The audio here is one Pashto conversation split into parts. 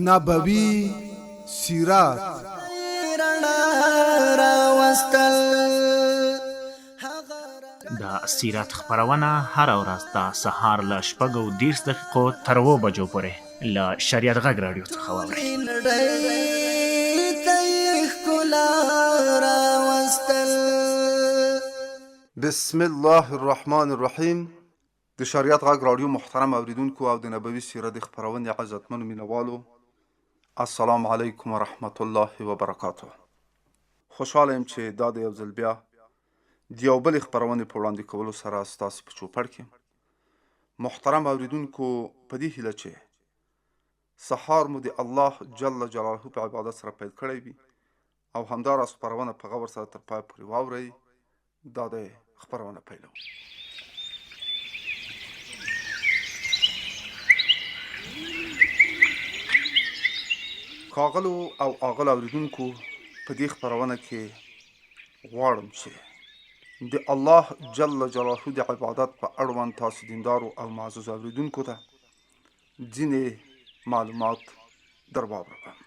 نبوي سیرات د سیرت خپرونه هر ورځ د سهار له 6:30 دقیقو تر 7 بجو پورې له شریعت غږ راډیو څخه واورئ. بسم الله الرحمن الرحیم. د شریعت غږ راډیو محترم اوریدونکو او د نبوي سیرت خپرونې عزتمنو مینوالو، السلام علیکم ورحمت الله وبرکاته. خوشحاله یم چې دا د یو ځل بیا د یو بل خپرونې په وړاندې کولو سره ستاسو په چوپړ کې محترم اوریدونکو په دې هیله چې سهار مو د الله جل جلاله په عبادت سره پیل کړی وي او همداراز خپرونه په غور سره تر پای پورې واورئ. دا د خپرونه پیلو. ښاغلو او آغلو اوریدونکو، په دې خپرونه کې غواړم چې د الله جل جلاله د عبادت په اړوند تاسو دیندارو او معزز اوریدونکو ته ځینې معلومات در واوروم.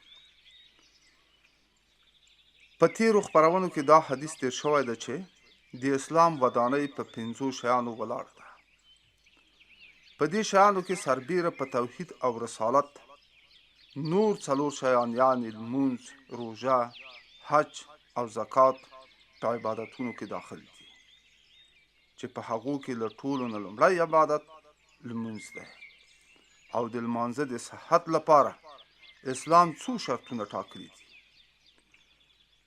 په تیرو خپرونو کې دا حدیث تیر شوی ده چې د اسلام ودانۍ په 5 شیانو ولاړه ده. په دې شیانو کې سربیره په توحید او رسالت، نور 4 شیان یعنی لمونځ، روژه، حج او زکات په عبادتونو کې داخل دي چې په هغو کې له ټولو نه لومړی عبادت لمونځ دی او د لمانځه د صحت لپاره اسلام څو شرطونه ټاکلي دي.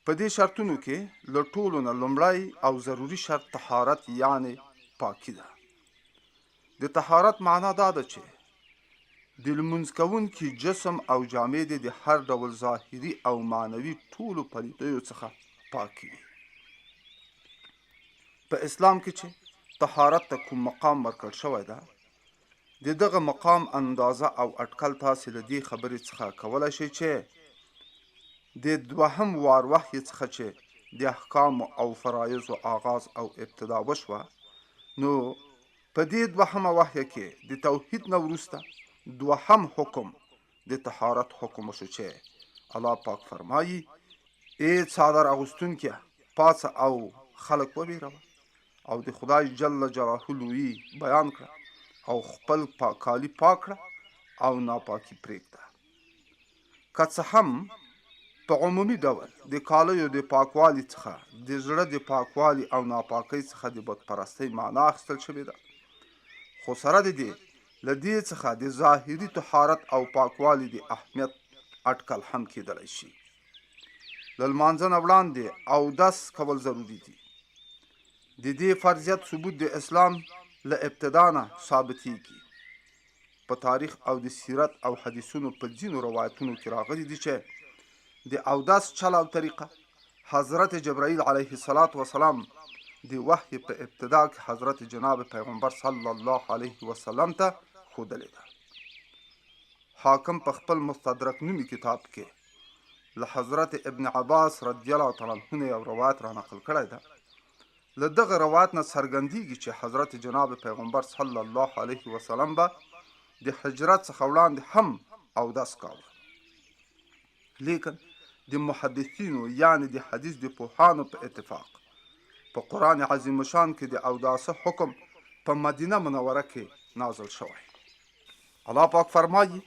په دې شرطونو کې له ټولو نه لومړی او ضروري شرط طهارت یعنی پاکی ده. د طهارت معنا دا ده چې د لمونځ کوونکي جسم او جامې د هر ډول ظاهري او معنوي ټولو پلیتیو څخه پاکي وي. په اسلام کې چې طهارت ته کوم مقام ورکړل شوی ده، د دغه مقام اندازه او اټکل تاسې له دې خبرې څخه کولی شئ چې د دوهم وار وحي څخه چې د احکامو او فرایضو آغاز او ابتدا وشوه، نو په دې دوهمه وحي کې د توحید نه وروسته دوهم حکم د طهارت حکم وشو چې الله پاک فرمایي: ای څادر اغوستونکیه، پاڅه او خلق وویروه او د خدای جل جلاله لویي بیان کړه او خپل کالي پاک کړه او ناپاکي پرېږده. که څه هم په عمومي ډول د کالیو د پاکوالي څخه د زړه د پاکوالي او ناپاکۍ څخه د بت پرستۍ معنا اخیستل شوې ده، خو سره د دې له دې څخه د ظاهري طهارت او پاکوالي د اهمیت اټکل هم کېدلی شي. له لمانځه نه وړاندې اودس کول ضروري دي. د دې فرضیت ثبوت د اسلام له ابتدا نه ثابتېږي. په تاریخ او د سیرت او حدیثونو په ځینو روایتونو کې راغلي دي چې د اودس چل او طریقه حضرت جبرائیل علیه السلام د وحی په ابتدا کې حضرت جناب پیغمبر صلی الله علیه وسلم ته ښودلې ده. حاکم په خپل مستدرک نومي کتاب کې له حضرت ابن عباس رضی الله تعالی عنه یو روایت را نقل کړی ده. له دغه روایت نه څرګندېږي چې حضرت جناب پیغمبر صلی الله علیه وسلم به د هجرت څخه وړاندې هم اودس کاوه. لیکن د محدثینو یعنی د حدیث د پوهانو په اتفاق په قرآن عظیم شان کې د اوداسه حکم په مدینه منوره کې نازل شوی. الله پاک فرمایي: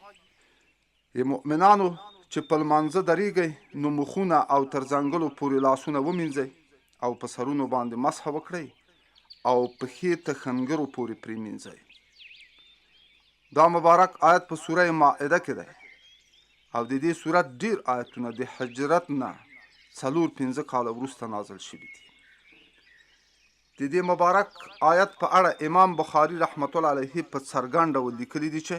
ای مؤمنانو چې په لمانځه درېږئ نو مخونه او تر ځنګلو پورې لاسونه ومینځئ او په سرونو باندې مسح وکړئ او پښې ته خنګرو پورې پرېمینځئ. دا مبارک آیت په سوره مائده کې دی او د دې سورت ډیر آیتونه د هجرت نه 4-5 کاله وروسته نازل شوي دي. د دې مبارک آیت په اړه امام بخاری رحمت الله علیه په څرګند ډول لیکلي دي چې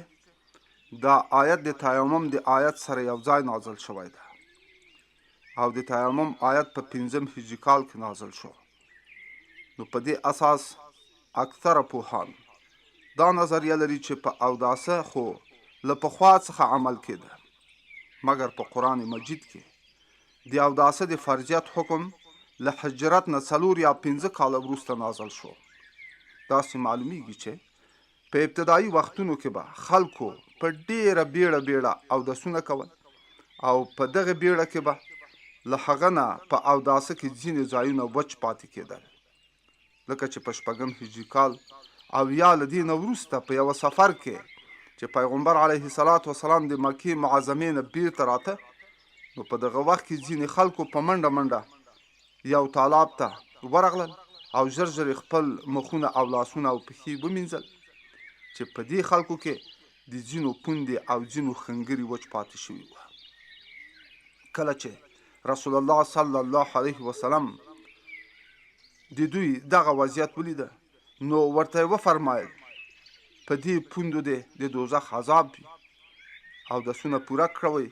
دا آیت د تیمم د آیت سره یو ځای نازل شوی ده او د تیمم آیت په 5 هجري کال کې نازل شو. نو په دې اساس اکثره پوهان دا نظریه لري چې په اوداسه خو له پخوا څخه عمل کېده، مګر په قرآن مجید کې د اوداسه د فرضیت حکم له هجرت نه 4 یا 5 کاله وروسته نازل شو. داسې معلومیږي چې په ابتدایي وختونو کې به خلکو په ډیره بیړه اودسونه کول او په دغه بیړه کې به له هغه نه په اوداسه کې ځینې ځایونه وچ پاتې کېدل، لکه چې په 6 هجري کال او یا له دې نه وروسته په یوه سفر کې چې پیغمبر علیه الصلاة والسلام د مکې معظمې نه بیرته راته، نو په دغه وخت کې ځینې خلکو په منډه یو تالاب ته ورغلل او ژر ژر خپل مخونه او لاسونه او پښې ومینځل، چې په دې خلکو کې د ځینو پوندې او ځینو خنګري وچ پاتې شوي وو. کله چې رسول الله صلی الله علیه وسلم د دوی دغه وضعیت ولیده، نو ورته یې وفرمایل په دې پوندو د دوزخ عذاب وي، اودسونه پوره کړئ،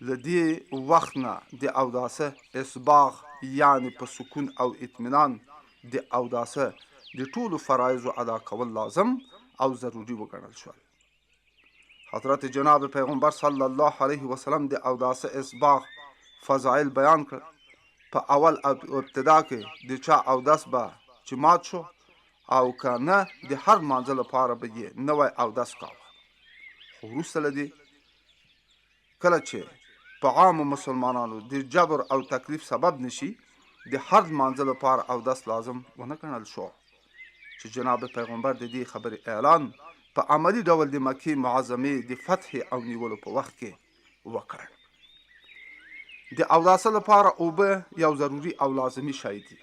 له دې وخت نه د اوداسه اسباغ یعنی په سکون او اطمینان د اوداسه د ټولو فرایضو ادا کول لازم او ضروري وګڼل شول. حضرت جناب پیغمبر صلی الله علیه وسلم د اوداسه اسباغ فضائل بیان کړ. په اول ابتدا کې د چا اودس به چې مات شو او که نه د هر مانځه لپاره به یې نوی اودس کاوه، خو وروسته له دې کله چې په عامو مسلمانانو د جبر او تکلیف سبب نشي، د هر مانځه لپاره اودس لازم ونه ګڼل شو، چې جناب پیغمبر د دې خبرې اعلان په عملی ډول د مکې معظمې د فتح او نیولو په وخت کې وکړ. د اوداسه لپاره اوبه یو ضروري او لازمي شی دي،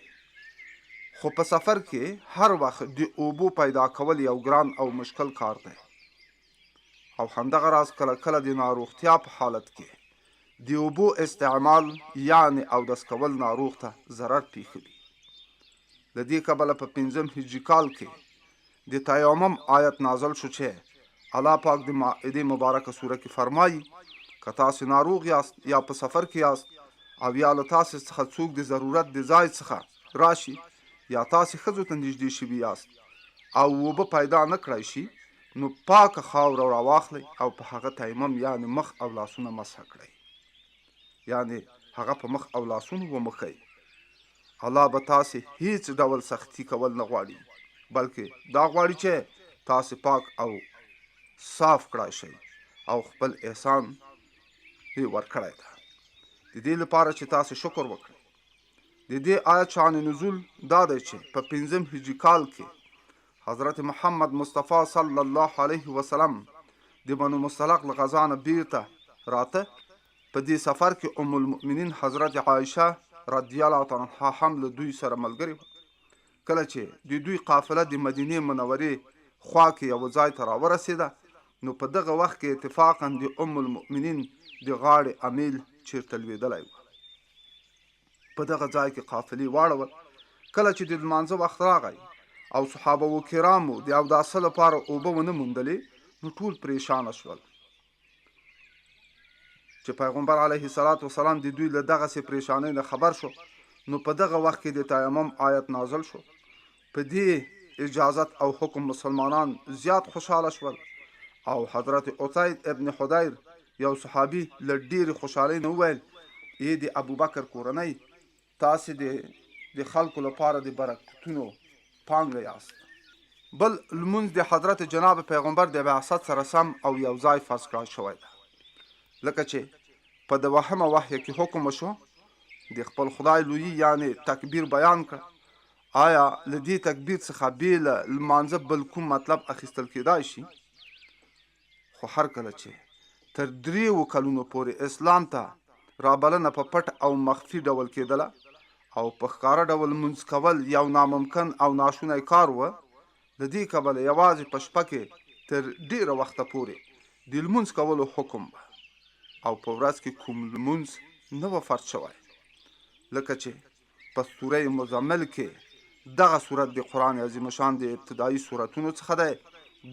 خو په سفر کې هر وخت د اوبو پیدا کول یو ګران او مشکل کار دی، او همدغه راز کله کله د ناروغتیا په حالت کې د اوبو استعمال یعنی اودس کول ناروغ ته ضرر پیښوي. له دې کبله په 5 هجري کال کې د تیمم آیت نازل شو چې الله پاک د مائده مبارکه سوره کې فرمایي که تاسو ناروغ یاست یا په سفر کې یاست او یا له تاسو څخه څوک د ضرورت د ځای څخه راشي یا تاسو ښځو ته نږدې شوي یاست او اوبه پیدا نه کړای شي، نو پاکه خاوره راواخلئ او په هغه تیمم یعنی مخ او لاسونه مسح کړئ، یعنی هغه په مخ او لاسونو ومخئ. الله به تاسې هیڅ ډول سختی کول نه غواړي، بلکې دا غواړي چې تاسې پاک او صاف کړای شئ او خپل احسان یې ورکړی ده، د دې لپاره چې تاسې شکر وکړئ. د دې آیت شان نزول دا دی چې په 5 هجري کال کې حضرت محمد مصطفی صلی الله علیه وسلم د بنو مصطلق له غزا نه بیرته راته. په دې سفر کې ام المؤمنین حضرت عایشه رضی الله تعالی عنها هم له دوی سره ملګري وه. کله چې د دوی قافله د مدینې منورې خوا کې یو ځای ته راورسېده، نو په دغه وخت کې اتفاقا د ام المؤمنین د غاړې امیل چیرته لوېدلی و. په دغه ځای کې قافلې واړول. کله چې د لمانځه وخت راغی او صحابه و کرامو د اوداسه لپاره اوبه ونه موندلې، نو ټول پریشانه شول. چې پیغمبر علیه الصلاة والسلام د دوی له دغسې پریشانۍ نه خبر شو، نو په دغه وخت کې د تیمم آیت نازل شو. په دې اجازت او حکم مسلمانان زیات خوشحاله شول او حضرت اسید ابن حضیر یو صحابي له ډېرې خوشحالۍ نه وویل ای د ابوبکر کورنۍ، تاسې د خلکو لپاره د برکتونو پانګه یاست. بل لمونځ د حضرت جناب پیغمبر د بعثت سره سم او یو ځای فرض کړای شوی ده، لکه چې په دوهمه وحی کې حکم وشو د خپل خدای لویي یعنی تکبیر بیان کړه. آیا له دې تکبیر څخه بې له لمانځه بل کوم مطلب اخیستل کېدای شي؟ خو هر کله چې تر 3 کلونو پورې اسلام ته رابلنه په پټ او مخفي ډول کېدله او په ښکاره ډول لمونځ کول یو ناممکن او ناشونی کار و، د دې کبله یوازې په شپه کې تر ډېره وخته پورې د لمونځ کولو حکم و او په ورځ کې کوم لمونځ نه و فرض شوی، لکه چې په سوره مزمل کې دغه صورت د قرآن عظیم شان د ابتدایي صورتونو څخه دی.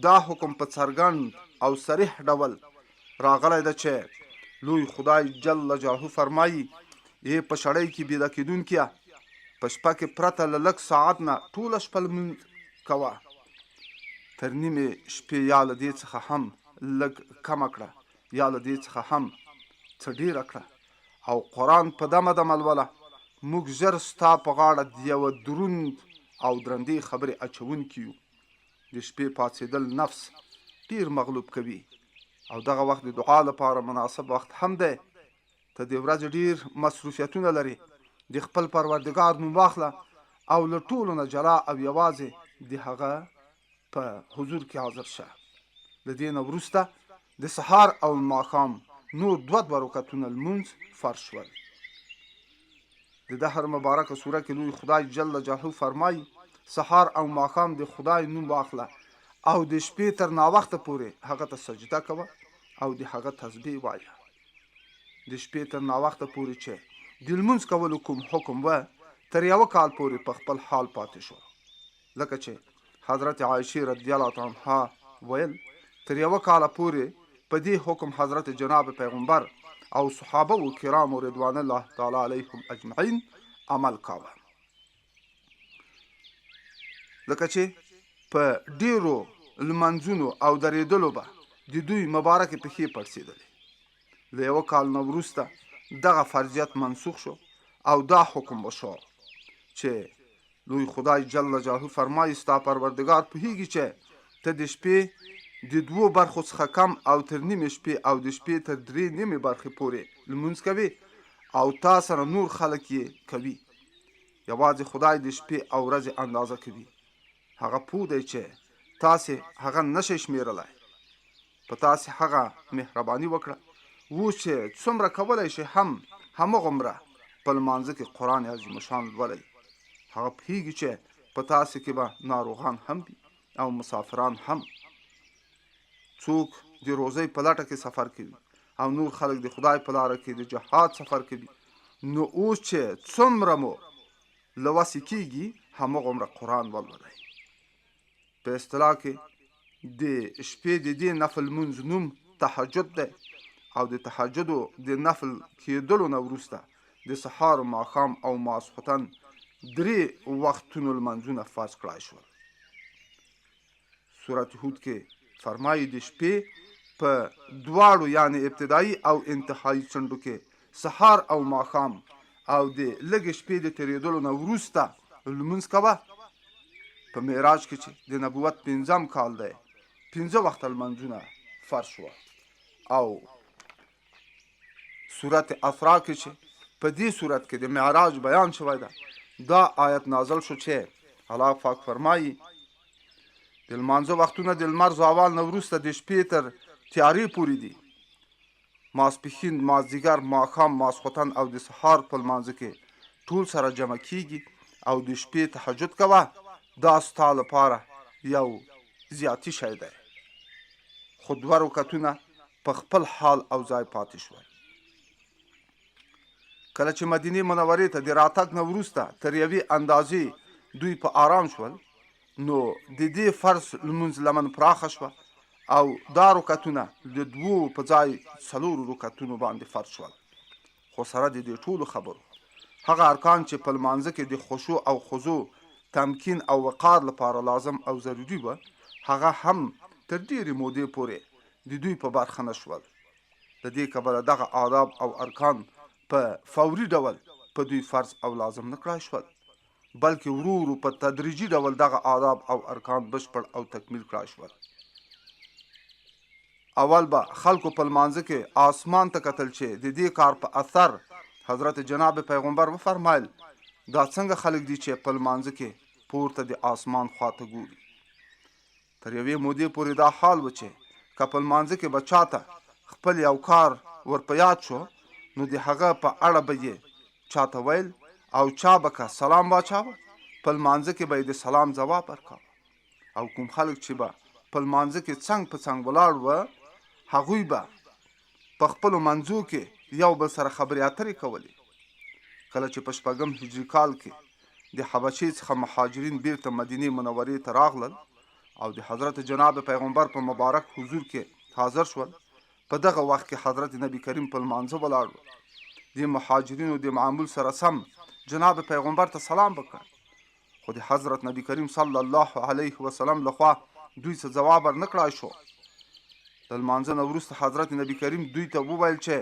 دا حکم په څرګند او صریح ډول راغلی ده چې لوی خدای جل جلاله فرمایي ای په شړۍ کې بیده کېدونکیه، په شپه کې پرته له لږ ساعت نه ټوله شپه لمونځ کوه، تر نیمې شپې یا له دې څخه هم لږ کمه کړه یا له دې څخه هم څه ډېره کړه، او قرآن په دمه دمه لوله. موږ ژر ستا په غاړه د یوه دروند او درندې خبرې اچونکي یو د شپې پاڅېدل نفس ډیر مغلوب کوي او دغه وخت د دعا لپاره مناسب وخت هم دی. ته د ورځې ډیر مصروفیتونه لري، د خپل پروردګار نوم واخله او له ټولو نه جلا او یوازې د هغه په حضور کې حاضر شه. له دې نه وروسته د سهار او ماښام نور دوه رکعتونه لمونځ فرض شول. د دهر مبارکه سوره کې لوی خدای جل جلاله فرمایي سهار او ماښام د خدای نوم واخله او د شپې تر ناوخته پورې هغه ته سجده کوه او د هغه تسبیح وایه. د شپې تر ناوخته پورې چې د لمونځ کولو کوم حکم و تر یوه کال پورې په خپل حال پاتې شو، لکه چې حضرت عایشې رضی الله عنها ویل تر یوه کاله پورې په دې حکم حضرت جناب پیغمبر او صحابه و کرام رضوان الله تعالی علیهم اجمعین عمل کاوه. لکه چې په ډیرو لمنځونو او درېدلو به د دوی مبارکې پښې پړسېدلې. له یوه کال نه وروسته دغه فرضیت منسوخ شو او دا حکم وشو چې لوی خدای جل جلاله فرمایي ستا پروردګار پوهیږي چې ته د شپې د 2 برخو څخه کم او تر نیمې شپې او د شپې تر 3 نیمې برخې پورې لمونځ کوي او تا سره نور خلک یې کوي. یوازې خدای د شپې او ورځې اندازه کوي. هغه پوه دی چې تاسې هغه نشئ شمیرلی. په تاسې هغه مهرباني وکړه اوس چې څومره کولی شي همغومره په لمانځه کې قرآن عظیم شان لولئ. هغه پوهیږي چې په تاسې کې به ناروغان هم وي او مسافران هم. څوک د روزۍ په لټه کې سفر کوي او نور خلک د خدای په لاره کې د جهاد سفر کوي. نو اوس چې څومره مو له وسې کېږي همغومره قرآن ولولئ. په اصطلاح کې د شپې د دې نفل لمونځ نوم تهجد دی او د تهجدو د نفل کېدلو نه وروسته د سهار ماښام او ماسخوتن 3 وختونو لمنځونه فرض کړای شول. سورت هود کې فرمایي د شپې په دواړو یعنی ابتدایي او انتهایی څنډو کې سهار او ماښام او د لږې شپې د تېرېدلو نه وروسته لمونځ کوه. په معراج کې چې د نبوت 5م کال دی 5 وخته لمنځونه فرض شوه. او سورت اسراء کې چې په دې صورت کې د معراج بیان شوی ده دا آیت نازل شو چې الله پاک فرمایي د لمانځه وختونه د لمر زوال نه وروسته د شپې تر تیارې پورې دي. ماسپښین مازدیګر ماښام ماسخوتن او د سهار په لمانځه کې ټول سره جمع کیږي او د شپې تهجد کوه. دا ستا لپاره یو زیاتی شی دی. خو 2 رکعتونه په خپل حال او ځای پاتې شول. کله چې مدینې منورې ته د راتګ نه وروسته تر یوې اندازې دوی په آرام شول نو د دې فرض لمونځ لمن پراخه شوه او دا رکعتونه د 2 په ځای 4 رکعتونو باندې فرض شول. خو سره د دې ټولو خبرو هغه ارکان چې په لمانځه کې د خشوع او خضوع تمکین او وقار لپاره لازم او ضروري وه هغه هم تر ډېرې مودې پورې د دوی په برخه نه شول. د دې کبله دغه آداب او ارکان په فوري ډول په دوی فرض او لازم نه کړای شول بلکې ورو ورو په تدریجي ډول دغه آداب او ارکان بشپړ او تکمیل کړای شول. اول به خلکو په لمانځه کې آسمان ته کتل چې د دې کار په اثر حضرت جناب پیغمبر وفرمایل دا څنګه خلک دي چې په لمانځه کې پورته د آسمان خواته ګوري. تر یوې مودې پورې دا حال و چې که په لمانځه کې به چاته خپل یو کار ورپه یاد شو نو د هغه په اړه به یې چاته ویل او چا به که سلام واچاوه په لمانځه کې به یې د سلام ځواب ورکاوه او کوم خلک چې به په لمانځه کې څنګ په څنګ ولاړ وه هغوی به په خپلو منځو کې یو بل سره خبرې اترې کولې. کله چې په 6م هجري کال کې د حبشې څخه مهاجرین بیرته مدینې منورې ته راغلل او د حضرت جناب پیغمبر په مبارک حضور کې حاضر شول په دغه وخت کې حضرت نبی کریم په لمانځه ولاړ و. د مهاجرینو د معمول سره سم جناب پیغمبر ته سلام وکړ خو د حضرت نبی کریم صلی الله علیه وسلم لخوا دوی څه ځواب ورنه کړای شو. د لمانځه نه وروسته حضرت نبی کریم دوی ته وویل چې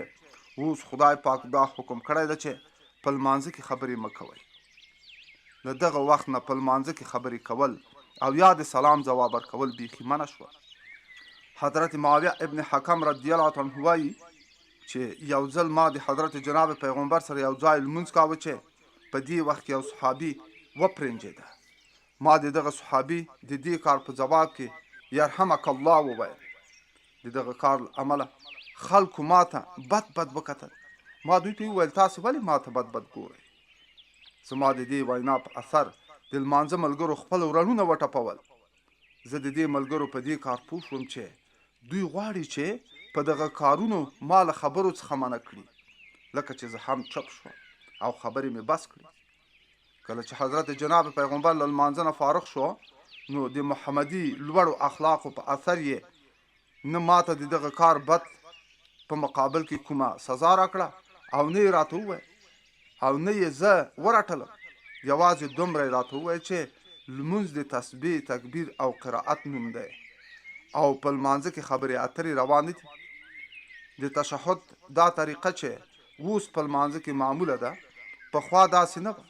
اوس خدای پاک دا حکم کړی ده چې په لمانځه کې خبرې مه کوئ. له دغه وخت نه په لمانځه کې خبرې کول او یا د سلام ځواب ورکول بیخي منع شوه. حضرت معاویه ابن حکم رضی الله عنه وایي چې یو ځل ما د حضرت جناب پیغمبر سره یو ځای لمونځ کاوه چې په دې وخت کې یو صحابي وپرنجېده. ما د دغه صحابي د دې کار په جواب کې یرحمک الله وویل. د دغه کار له امله خلکو ما ته بد وکتل. ما دوی ته وویل تاسې ولې ما ته بد ګورئ؟ زما د دې وینا په اثر د لمانځه ملګرو خپل ورڼونه وټپول. زه د دې ملګرو په دې کار پوه شوم چې دوی غواړي چې په دغه کارونو ما له خبرو څخه منع کړي، لکه چې زه هم چپ شوم او خبرې مې بس کړي. کله چې حضرت جناب پیغمبر له لمانځه نه فارغ شو نو د محمدي لوړو اخلاقو په اثر یې نه ماته د دغه کار بد په مقابل کې کومه سزا راکړه او نه یې راته وویل او نه یې زه ورټلم. یوازې دومره یې راته وویل چې لمونځ د تسبیح، تکبیر او قرائت نوم دی او په لمانځه کې خبرې اترې روانې دي. د تشهد دا طریقه چې اوس په لمانځه کې معموله ده پخوا داسې نه وه،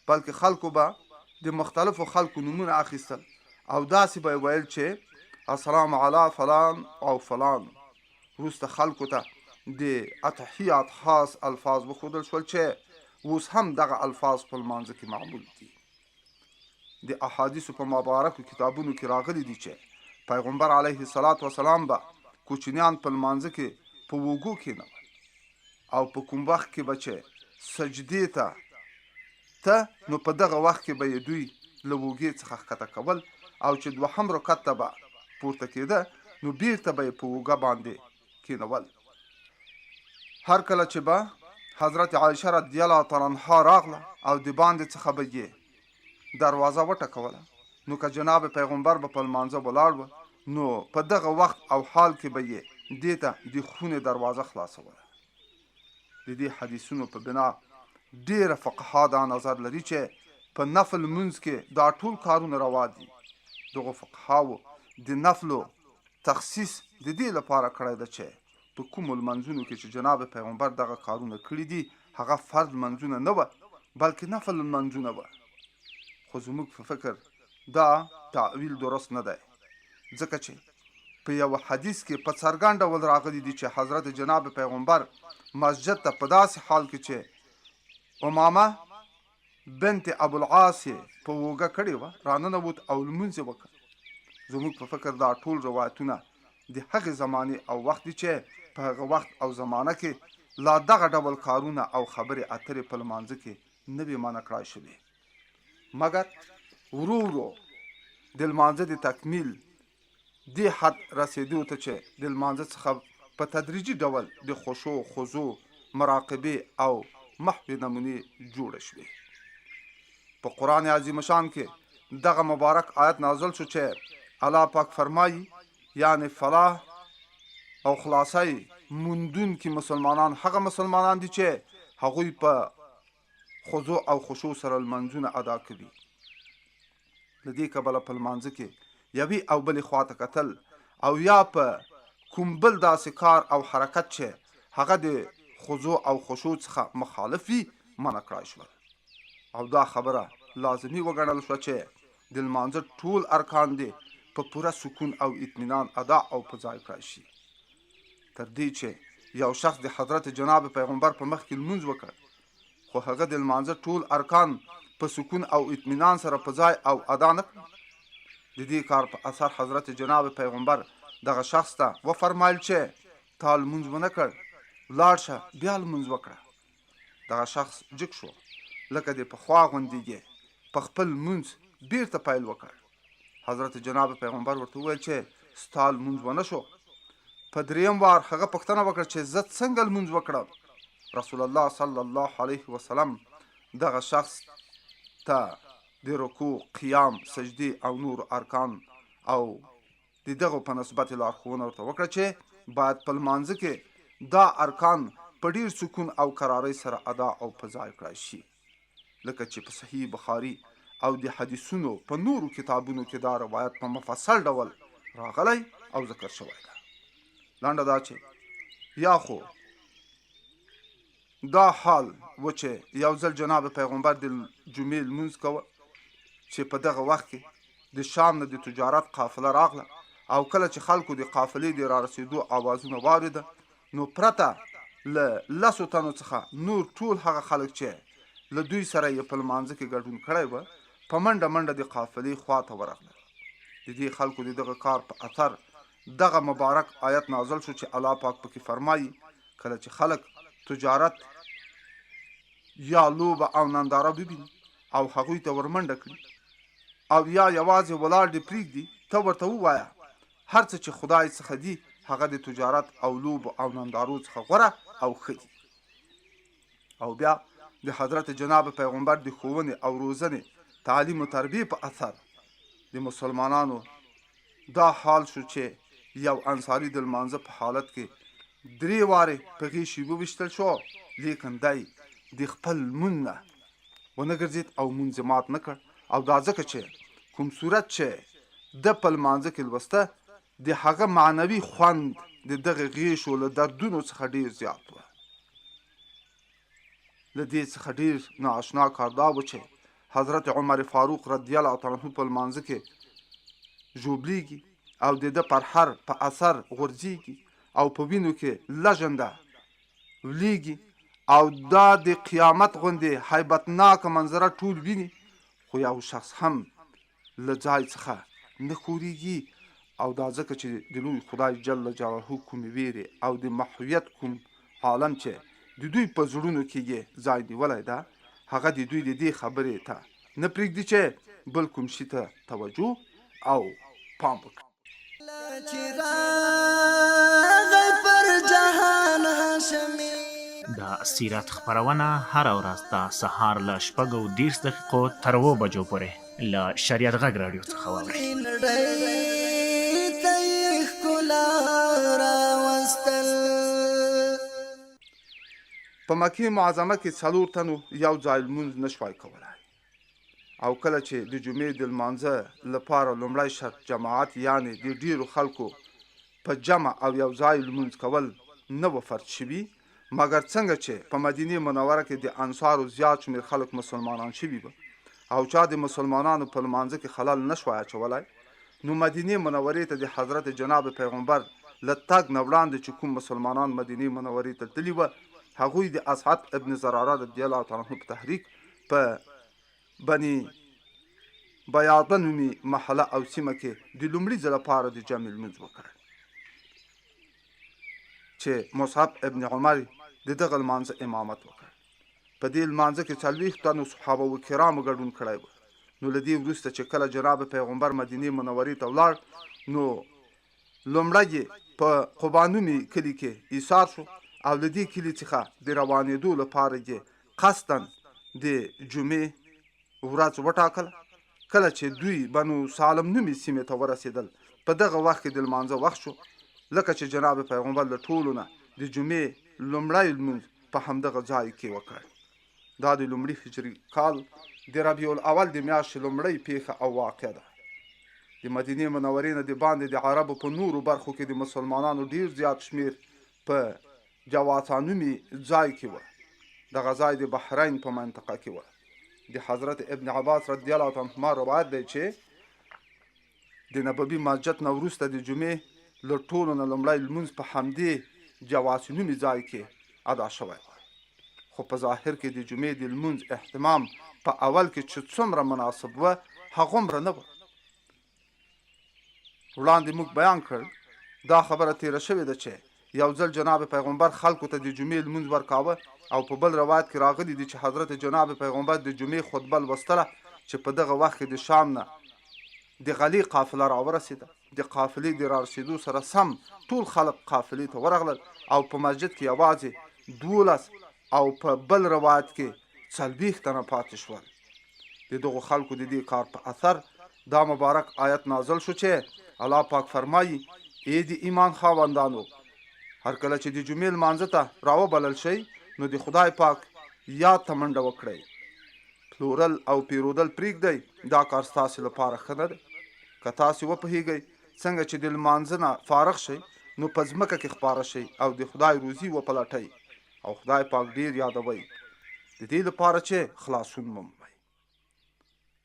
بلکې خلکو به د مختلفو خلکو نومونه اخیستل او داسې به ویل چې السلام علی فلان او فلان. وروسته خلکو ته د اتحیات خاص الفاظ وښودل شول چې اوس هم دغه الفاظ په لمانځه کې معمول دي. د احادیثو په مبارکو کتابونو کې راغلي دي چې پیغمبر علیه الصلاة والسلام به کوچنیان په لمانځه کې په وږو کېنول او په کوم وخت کې به چې سجدې ته نو په دغه وخت کې به یې دوی له وږې څخه ښکته کول او چې دوهم رکعت ته به پورته کېده نو بیرته به یې په وږه باندې کېنول. هر کله چې به حضرت عایشه رضی الله تعالی عنها راغله او د باندې څخه به یې دروازه وټکوله نو که جناب پیغمبر به په لمانځه ولاړ و نو په دغه وخت او حال کې به یې دې ته د خونې دروازه خلاصوله. د دې حدیثونو په بنا ډېره فقها دا نظر لري چې په نفل لمونځ کې دا ټول کارونه روا دي. دغو فقهاو د نفلو تخصیص د دې لپاره کړی ده چې په کومو لمنځونو کې چې جناب پیغمبر دغه کارونه کړي دي هغه فرض لمنځونه نه وه بلکې نفل لمنځونه وه. خو زموږ په فکر دا تعویل درست نه دی، ځکه چې په یو حدیث کې په څرګند ډول راغلی دي چې حضرت جناب پیغمبر مسجد ته په داسې حال کې چې امامه بنت ابوالعاص په وږه کړې وه راننوت او لمونځ یې وکړ. زموږ په فکر دا ټول روایتونه د هغې زمانې او وخت دي چې په هغه وخت او زمانه کې لا دغه ډول کارونه او خبرې اترې په لمانځه کې نه وې منع کړای شوې، مګر ورو ورو د لمانځه د تکمیل دې حد رسېدو ته چې د لمانځه څخه په تدریجي ډول د خشوع، خضوع، مراقبې او محو نمونې جوړه شوې. په قرآن عظیم شان کې دغه مبارک آیت نازل شو چې الله پاک فرمایي یعنی فلاح او خلاصۍ موندونکي مسلمانان هغه مسلمانان دي چې هغوی په خضوع او خشوع سره لمنځونه ادا کوي. له دې کبله په لمانځه کې یوې او بلې خواته کتل او یا په کوم بل داسې کار او حرکت چې هغه د خضوع او خشوع څخه مخالف وي منع کړای شول او دا خبره لازمي وګڼل شوه چې د لمانځه ټول ارکان دي په پوره سکون او اطمینان ادا او په ځای کړای شي. تر دې چې یو شخص د حضرت جناب پیغمبر په مخ کې لمونځ وکړ خو هغه د لمانځه ټول ارکان په سکون او اطمینان سره په ځای او ادا نه کړل. د دې کار په اثر حضرت جناب پیغمبر دغه شخص ته وفرمایل چې تا لمونځ ونه کړ، لاړ شه بیا لمونځ وکړه. دغه شخص جګ شو لکه د پخوا غوندې یې په خپل لمونځ بیرته پیل وکړ. حضرت جناب پیغمبر ورته وویل چې ستا لمونځ ونه شو. په دریم وار هغه پوښتنه وکړه چې زه څنګه لمونځ وکړم. رسول الله صلی الله علیه وسلم دغه شخص ته د رکوع، قیام، سجدې او نور ارکان او د دغو په نسبت لارښوونه ورته وکړه چې باید په لمانځه کې دا ارکان په ډیر سکون او قرارۍ سره ادا او په ځای کړای شي، لکه چې په صحیح بخاري او د حدیثونو په نورو کتابونو کې دا روایت په مفصل ډول راغلی او ذکر شوی ده. لنډه دا چې یا خو دا حال و چې یو ځل جناب پیغمبر د جمعې لمونځ کوه چې په دغه وخت کې د شام نه د تجارت قافله راغله او کله چې خلکو د قافلې د را رسېدو اوازونه واورېده نو پرته له 10 تنو څخه نور ټول هغه خلک چې له دوی سره یې په لمانځه کې ګډون کړی و په منډه منډه د قافلې خواته ورغلل. د دې خلکو د دغه کار په اثر دغه مبارک آیت نازل شو چې الله پاک پکې فرمایي کله چې خلک تجارت یا لوبه او ننداره وبیني او هغوی ته ورمنډه کړي او یا یوازې ولاړ دې پرېږدي ته ورته ووایه هر څه چې خدای څخه دي هغه د تجارت او لوبو او نندارو څخه غوره او ښه دي. او بیا د حضرت جناب پیغمبر د ښوونې او روزنې تعلیم و تربیې په اثر د مسلمانانو دا حال شو چې یو انصاري د لمانځه په حالت کې 3 وارې په غیشي وویشتل شو لیکن دی د خپل لمونځ نه ونه ګرځېد او لمونځ مات نه کړ او دا ځکه چې کوم صورت چې د په لمانځه کې لوسته د هغه معنوي خوند د دغه غیشو له دردونو څخه ډېر زیات و. له دې څخه ډېر نااشنا کار دا و چې حضرت عمر فاروق رضی الله تعالی عنه په لمانځه کې ژوبلیږي او د ده پرهر په اثر غورځېږي او په وینو کې لژنده ولیږي او دا د قیامت غوندې هیبتناکه منظره ټول ویني خو یو شخص هم له ځای څخه نه ښورېږي او دا ځکه چې د لوی خدای جل جلاله کومې ویرې او د محویت کوم عالم چې د دوی په زړونو کې یې ځای نیولی ده هغه د دوی د دې خبرې ته نه پرېږدي چې بل کوم شي ته توجه او پام وکړي. د سیرت خپرونه هره ورځ د سهار له 6:30 تر 7 بجو پورې له شریعت غږ راډیو څخه واورئ. په مکې معظمه کې 4 تنو یو ځای لمونځ نشوای کولی او کله چې د جمعې د لمانځه لپاره لومړی شرط جماعت یعنی د ډیرو خلکو په جمع او یو ځای لمونځ کول نه و فرض شوي مګر څنګه چې په مدینه منوره کې د انصارو زیات شمېر خلک مسلمانان شوي وو او چا د مسلمانانو په لمانځه کې خلل نشوای اچولی نو مدینه منورې ته د حضرت جناب پیغمبر له تګ نه وړاندې چې کوم مسلمانان مدینه منورې ته تللي وه هغوی د اسعد ابن زراره رضی الله تعالی عنه په تحریک په بني بیاضه نومي محله او سیمه کې د لومړي ځل لپاره د جمع لمونځ وکړ چې مصعب ابن عمر د دغه لمانځه امامت وکړ. په دې لمانځه کې 40 تنو صحابه و کرامو ګډون کړی و. نو له دې وروسته چې کله جناب پیغمبر مدینه منورې ته ولاړ نو لومړی په قبانومي کلي کې ایثار شو او له دې کلي څخه د روانېدو لپاره یې قصداً د جمعې ورځ وټاکله. کله چې دوی بنو سالم نومي سیمې ته ورسېدل په دغه وخت کې د لمانځه وخت شو لکه چې جناب پیغمبر له ټولو نه د جمعې لومړی لمونځ په همدغه ځای کې وکړ. دا د لومړي هجري کال د ربیع الاول د میاشتې لومړۍ پیښه او واقعه ده. د مدینې منورې نه د باندې د عربو په نورو برخو کې د مسلمانانو ډیر زیات شمیر په جواسا نومي ځای کې وه. دغه ځای د بحرین په منطقه کې وه. د حضرت ابن عباس رضی الله عنهما روایت دی چې د نبوي مسجد نه وروسته د جمعې له ټولو نه لومړی لمونځ په همدې جواسي نومي ځای کې ادا شوی و. خو په ظاهر کې د جمعې د لمونځ اهتمام په اول کې چې څومره مناسب و هغومره نه و. وړاندې موږ بیان کړ دا خبره تیره شوې ده چې یو ځل جناب پیغمبر خلکو ته د جمعې لمونځ ورکاوه او په بل روایت کې راغلی دی چې حضرت جناب پیغمبر د جمعې خطبه لوستله چې په دغه وخت کې د شام نه د غلي قافله راورسېده. د قافلې د رارسېدو سره سم ټول خلک قافلې ته ورغلل او په مسجد کې یوازې 12 او په بل روایت کې 40 تنه پاتې شول. د دغو خلکو د دې کار په اثر دا مبارک آیت نازل شو چې الله پاک فرمایي ای د ایمان خاوندانو هر کله چې د جمعې لمانځه ته راوبلل شئ نو د خدای پاک یاد ته منډه وکړئ. پلورل او پیرودل پرېږدئ دا کار ستاسې لپاره ښه نه دی. که تاسې وپوهیږئ څنګه چې د لمانځه نه فارغ شئ نو په ځمکه کې خپاره شئ او د خدای روزي وپلټئ او خدای پاک ډیر یادوئ د دې لپاره چې خلاصون مومئ.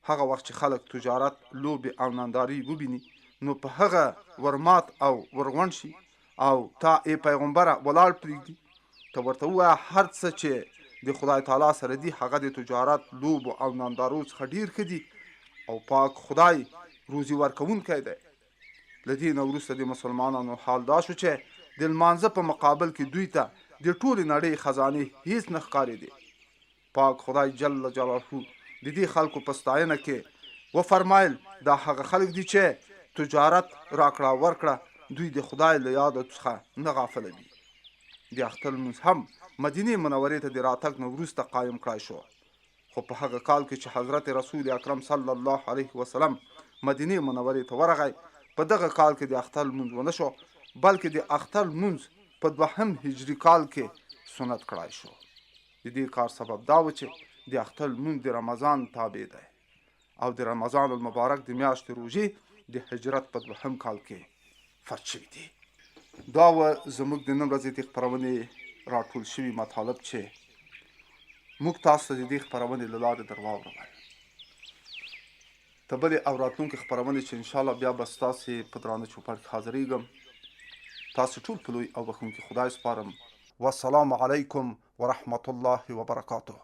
هغه وخت چې خلک تجارت، لوبې او ننداري وبیني نو په هغه ورمات او ورغونډ شي او تا ای پیغمبره ولاړ پرېږدي. ته ورته ووایه هر څه چې د خدای تعالی سره دي هغه د تجارت، لوبو او نندارو څخه ډېر ښه دي او پاک خدای روزي ورکوونکی دی. له دې نه وروسته د مسلمانانو حال دا شو چې د لمانځه په مقابل کې دوی ته د ټولې نړۍ خزانې هیڅ نه ښکارېدې. پاک خدای جل جلاله د دې خلکو په ستاینه کې وفرمایل دا هغه خلک دي چې تجارت راکړه ورکړه دوی د خدای له یاد څخه نه غافله دي. د اختر لمونځ هم مدینې منورې ته د راتګ نه وروسته قایم کړای شو، خو په هغه کال کې چې حضرت رسول اکرم صلی الله علیه وسلم مدینې منورې ته ورغی په دغه کال کې د اختر لمونځ ونه شو، بلکې د اختر لمونځ په 2 هجري کال کې سنت کړای شو. د دې کار سبب دا و چې د اختر لمونځ د رمضان تابع دی او د رمضان المبارک د میاشتې روژې د هجرت په 2 کال کې فرض شوي دي. دا و زموږ د نن ورځې د خپرونې راټول شوي مطالب چې موږ تاسو ته د دې خپرونې له لارې در واورول. ته بلې او راتلونکې خپرونې چې انشاءالله بیا به ستاسې په درانه چوپړ کې حاضرېږم. تاسو ټول په لوی او بخښونکي خدای سپارم. والسلام علیکم ورحمة الله وبرکاته.